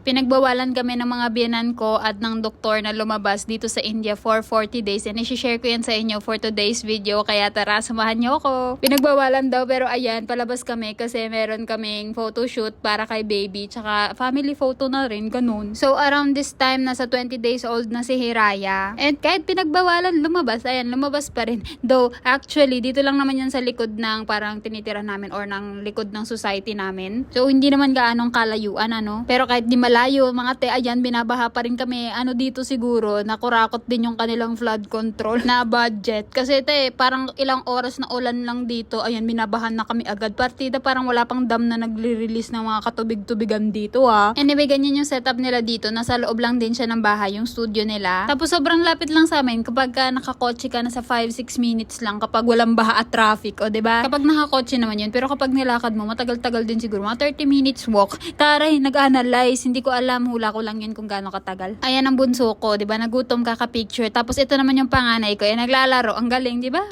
Pinagbawalan kami ng mga biyenan ko at ng doktor na lumabas dito sa India for 40 days and isi-share ko yan sa inyo for today's video, kaya tara samahan niyo ako. Pinagbawalan daw pero ayan, palabas kami kasi meron kaming photoshoot para kay baby tsaka family photo na rin, ganun. So around this time, nasa 20 days old na si Hiraya and kahit pinagbawalan lumabas, ayan, lumabas pa rin. Though actually dito lang naman yan sa likod ng parang tinitira namin or ng likod ng society namin. So hindi naman gaanong kalayuan ano, pero kahit di malayo mga te, ayan, binabaha pa rin kami. Ano dito siguro, nakurakot din yung kanilang flood control na budget. Kasi te, parang ilang oras na ulan lang dito, ayan, binabahan na kami agad. Partida parang wala pang dam na nagre-release ng mga katubig-tubigan dito ha. Anyway, ganyan yung setup nila dito. Nasa loob lang din siya ng bahay, yung studio nila. Tapos sobrang lapit lang sa amin kapag nakakotse ka na sa 5-6 minutes lang kapag walang baha at traffic, o diba? Kapag nakakotse naman yun, pero kapag nilakad mo, matagal-tagal din siguro, mga 30 minutes walk. Taray, nag-analyze, hindi ko alam, hula ko lang yun kung gaano katagal. Ayan ang bunso ko, 'di ba? Nagutom kaka-picture. Tapos ito naman yung panganay ko, naglalaro. Ang galing, 'di ba?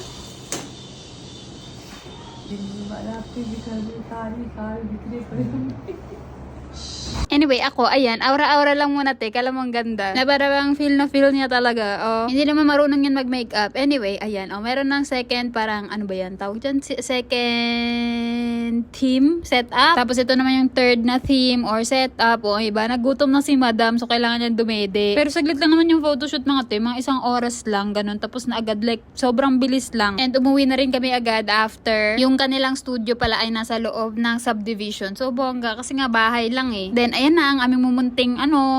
Anyway, ako, ayan, aura-aura lang muna te, kala mo ang ganda. Na parang feel na feel niya talaga. Oh, hindi naman marunong yan mag-makeup. Anyway, ayan, oh, meron ng second, parang, ano ba yan, tawag dyan? Second theme, setup. Tapos ito naman yung third na theme or setup. O, iba, nagutom na si madam, so kailangan niya dumede. Pero saglit lang naman yung photoshoot mga te, mga isang oras lang, ganun. Tapos na agad, like, sobrang bilis lang. And umuwi na rin kami agad after. Yung kanilang studio pala ay nasa loob ng subdivision. So, bongga, kasi nga bahay lang eh. Then, ayan na ang aming mumunting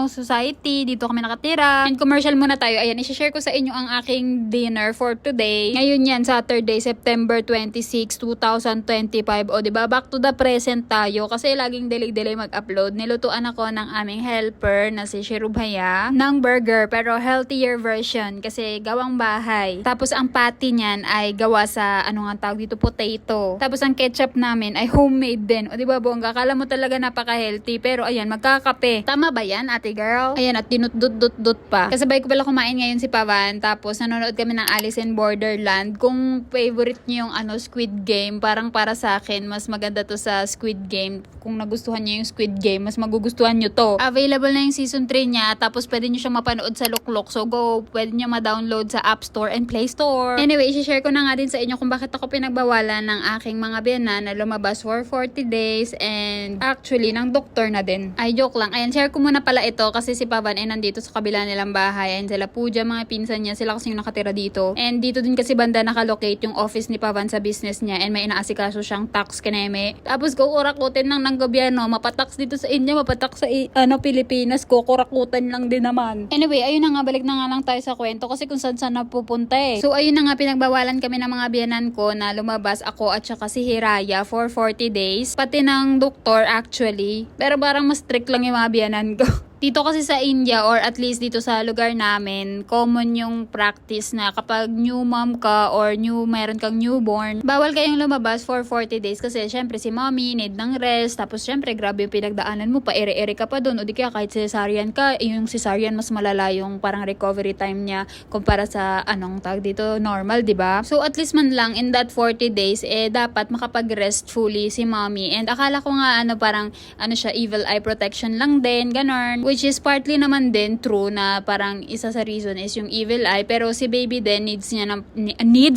society. Dito kami nakatira. And commercial muna tayo. Ayan, isi-share ko sa inyo ang aking dinner for today. Ngayon yan, Saturday, September 26, 2025. O, diba? Back to the present tayo. Kasi laging delay-delay mag-upload. Nilutuan ako ng aming helper na si Shirubhaya ng burger. Pero healthier version. Kasi gawang bahay. Tapos ang patty niyan ay gawa sa, ano nga tawag dito, potato. Tapos ang ketchup namin ay homemade din. O, diba, bongga? Akala mo talaga napaka-healthy. Pero ayan, magkakape. Tama ba yan, ate girl? Ayan, at tinut-dut-dut-dut pa. Kasabay ko pala kumain ngayon si Pavan. Tapos nanonood kami ng Alice in Borderland. Kung favorite niyo yung Squid Game, parang para sa akin, mas maganda to sa Squid Game. Kung nagustuhan niyo yung Squid Game, mas magugustuhan niyo to. Available na yung season 3 niya. Tapos pwede niyo siyang mapanood sa Luklok. So go, pwede niyo ma-download sa App Store and Play Store. Anyway, i-share ko na nga din sa inyo kung bakit ako pinagbawalan ng aking mga biyanan na lumabas for 40 days and actually ng doktor na din. Ay, joke lang. Ayan, share ko muna pala ito kasi si Pavan ay nandito sa kabila nilang bahay. Ayan, sila Puja, mga pinsan niya. Sila kasi yung nakatira dito. And dito din kasi banda nakalocate yung office ni Pavan sa business niya and may inaasikaso siyang tax kineme. Tapos kukurakutin lang ng gobyerno. Mapatax dito sa India, mapatax sa Pilipinas. Kukurakutan lang din naman. Anyway, ayun na nga, balik na nga lang tayo sa kwento kasi kung saan saan napupunta eh. So, ayun na nga, pinagbawalan kami ng mga biyanan ko na lumabas ako at saka si Hiraya for 40 days. Pati ng doktor actually. Pero parang mas strict lang yung mga biyanan ko. Dito kasi sa India or at least dito sa lugar namin, common yung practice na kapag new mom ka or meron kang newborn, bawal kayong lumabas for 40 days kasi syempre si mommy need ng rest, tapos syempre grabe yung pinagdaanan mo, pa ere-ere ka pa doon, o di kaya kahit cesarean ka, yung cesarean mas malala yung parang recovery time niya kumpara sa tawag dito, normal, di ba? So at least man lang in that 40 days, dapat makapag-rest fully si mommy. And akala ko nga parang siya, evil eye protection lang din, ganon. Which is partly naman din true na parang isa sa reason is yung evil eye. Pero si baby din needs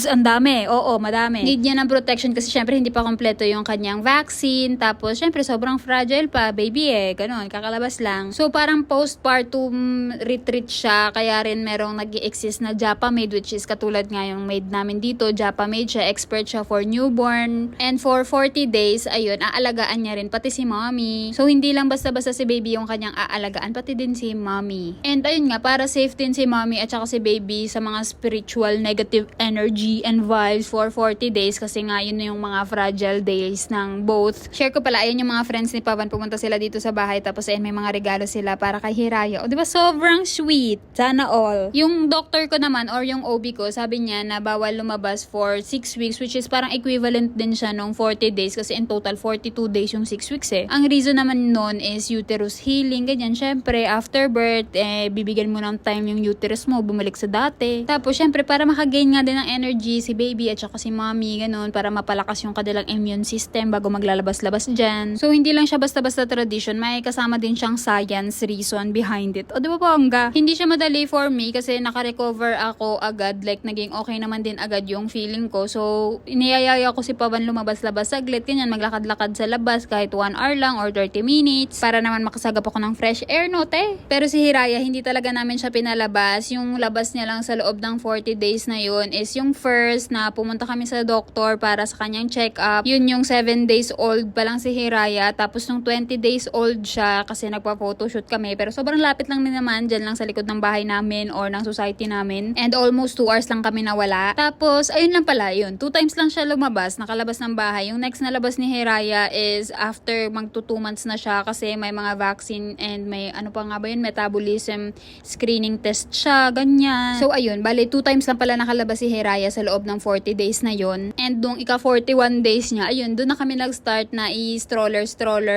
ang dami. Oo, madami. Need niya ng protection kasi syempre hindi pa kompleto yung kanyang vaccine. Tapos syempre sobrang fragile pa, baby ganon, kakalabas lang. So parang postpartum retreat siya. Kaya rin merong nag-i-exist na Japa maid, which is katulad nga yung maid namin dito. Japa maid siya, expert siya for newborn. And for 40 days, ayun, aalagaan niya rin pati si mommy. So hindi lang basta-basta si baby yung kanyang aalagaan, pati din si mommy. And ayun nga, para safe din si mommy at saka si baby sa mga spiritual negative energy and vibes for 40 days kasi nga yun yung mga fragile days ng both. Share ko pala, ayun yung mga friends ni Pavan, pumunta sila dito sa bahay tapos ayun may mga regalo sila para kay Hiraya. O diba sobrang sweet? Sana all. Yung doctor ko naman or yung OB ko, sabi niya na bawal lumabas for 6 weeks, which is parang equivalent din siya nung 40 days kasi in total 42 days yung 6 weeks Ang reason naman nun is uterus healing, ganyan. Syempre syempre, after birth, bibigyan mo ng time yung uterus mo, bumalik sa dati. Tapos, syempre, para makagain nga din ng energy si baby at saka si mommy, ganun, para mapalakas yung kanilang immune system bago maglalabas-labas dyan. So, hindi lang siya basta-basta tradition, may kasama din siyang science reason behind it. O, di ba bongga? Hindi siya madali for me kasi naka-recover ako agad, like, naging okay naman din agad yung feeling ko. So, iniyayaya ko si Pavan lumabas-labas saglit, ganyan, maglakad-lakad sa labas kahit 1 hour lang or 30 minutes para naman makasagap ako ng fresh air, no, te? Pero si Hiraya, hindi talaga namin siya pinalabas. Yung labas niya lang sa loob ng 40 days na yun is yung first na pumunta kami sa doktor para sa kanyang check-up. Yun yung 7 days old pa lang si Hiraya. Tapos nung 20 days old siya kasi nagpa-photoshoot kami. Pero sobrang lapit lang din naman, dyan lang sa likod ng bahay namin or ng society namin. And almost 2 hours lang kami nawala. Tapos, ayun lang pala yun. 2 times lang siya lumabas, nakalabas ng bahay. Yung next na labas ni Hiraya is after magto 2 months na siya kasi may mga vaccine and may ano pa nga ba yun, metabolism screening test siya, ganyan. So ayun, bali 2 times lang pala nakalabas si Hiraya sa loob ng 40 days na yun. And nung ika 41 days niya, ayun, doon na kami nag-start na i-stroller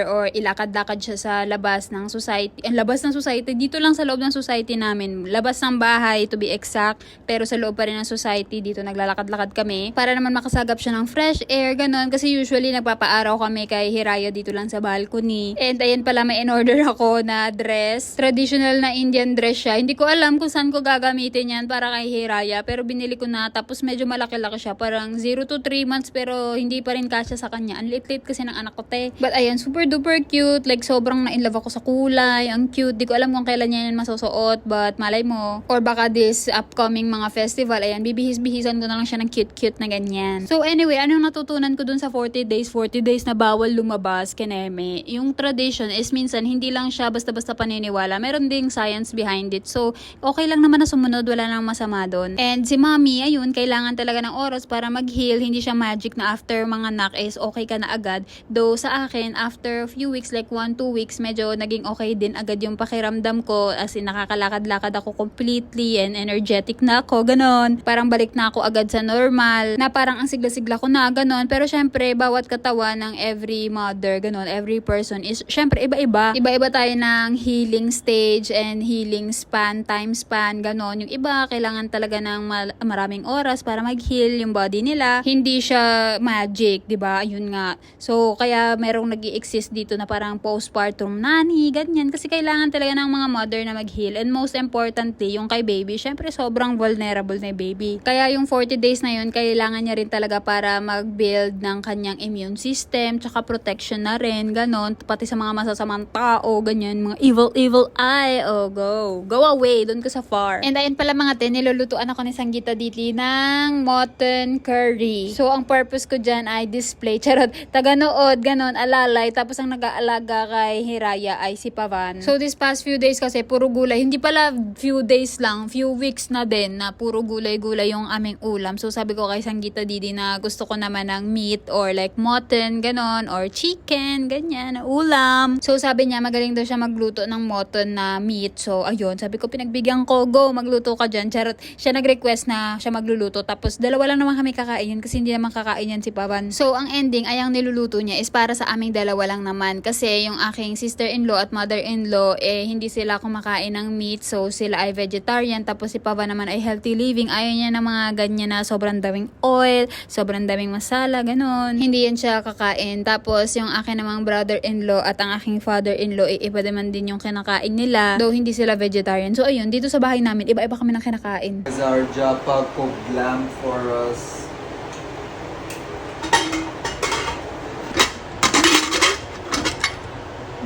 or ilakad-lakad siya sa labas ng society. Ang labas ng society, dito lang sa loob ng society namin. Labas ng bahay to be exact, pero sa loob pa rin ng society, dito naglalakad-lakad kami para naman makasagap siya ng fresh air, ganun. Kasi usually nagpapaaraw kami kay Hiraya dito lang sa balcony. And ayan pala, may in-order ako na dress. Traditional na Indian dress siya. Hindi ko alam kung saan ko gagamitin yan para kay Hiraya, pero binili ko na. Tapos medyo malaki-laki siya. Parang 0 to 3 months pero hindi pa rin kasya sa kanya. Ang lit-lit kasi ng anak ko, te. But ayan, super duper cute. Like sobrang na-inlove ako sa kulay. Ang cute. Di ko alam kung kailan niya yan masusuot, but malay mo. Or baka this upcoming mga festival, ayan, bibihis-bihisan ko na lang siya ng cute-cute na ganyan. So anyway, anong natutunan ko dun sa 40 days? 40 days na bawal lumabas, kineme. Yung tradition is minsan hindi lang siya basta-basta paniniwala. Meron ding science behind it. So, okay lang naman na sumunod, wala nang masama doon. And si mommy, ayun, kailangan talaga ng oras para mag-heal. Hindi siya magic na after mga anak is okay ka na agad. Though sa akin, after a few weeks, like 1-2 weeks, medyo naging okay din agad yung pakiramdam ko. As in, nakakalakad-lakad ako completely and energetic na ako, ganon. Parang balik na ako agad sa normal, na parang ang sigla-sigla ko na, ganon. Pero syempre, bawat katawan ng every mother, ganon, every person is, syempre, iba-iba. Iba-iba tayo ng healing stage and healing span, time span, ganon. Yung iba, kailangan talaga ng maraming oras para mag-heal yung body nila. Hindi siya magic, di ba? Yun nga. So, kaya merong nag-i-exist dito na parang postpartum nanny, ganyan. Kasi kailangan talaga ng mga mother na mag-heal. And most importantly, yung kay baby, syempre, sobrang vulnerable na yung baby. Kaya yung 40 days na yun, kailangan niya rin talaga para mag-build ng kanyang immune system, tsaka protection na rin, ganon. Pati sa mga masasamang tao, ganyan, mga evil eye, oh, go away, doon ka sa far. And ayun pala mga te, nilulutuan ako ni Sanggita Diti ng mutton curry. So, ang purpose ko dyan ay display, charot, taganood, ganon, alalay, tapos ang nag-aalaga kay Hiraya ay si Pavan. So, this past few days kasi, puro gulay, hindi pala few days lang, few weeks na din, na puro gulay-gulay yung aming ulam. So, sabi ko kay Sanggita Didi na gusto ko naman ng meat or like mutton, ganon, or chicken, ganyan, na ulam. So, sabi niya, magaling daw siya magluto ng mutton na meat. So, ayun, sabi ko, pinagbigyan ko, go, magluto ka dyan. Charot, siya nag-request na siya magluluto. Tapos, dalawa lang naman kami kakain kasi hindi naman kakain yan si Pavan. So, ang ending ay ang niluluto niya is para sa aming dalawa lang naman. Kasi, yung aking sister-in-law at mother-in-law, hindi sila kumakain ng meat. So, sila ay vegetarian. Tapos, si Pavan naman ay healthy living. Ayaw niya ng mga ganyan na sobrang daming oil, sobrang daming masala, ganon. Hindi yan siya kakain. Tapos, yung akin namang brother-in-law at ang aking father-in-law, iba naman din yung kinakain nila. Though, hindi sila vegetarian. So, ayun, dito sa bahay namin, iba-iba kami ng kinakain. Zarja cooked lamb for us.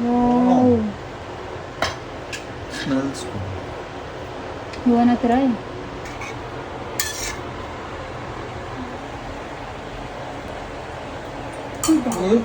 Wow. Smells good. You wanna try? Good.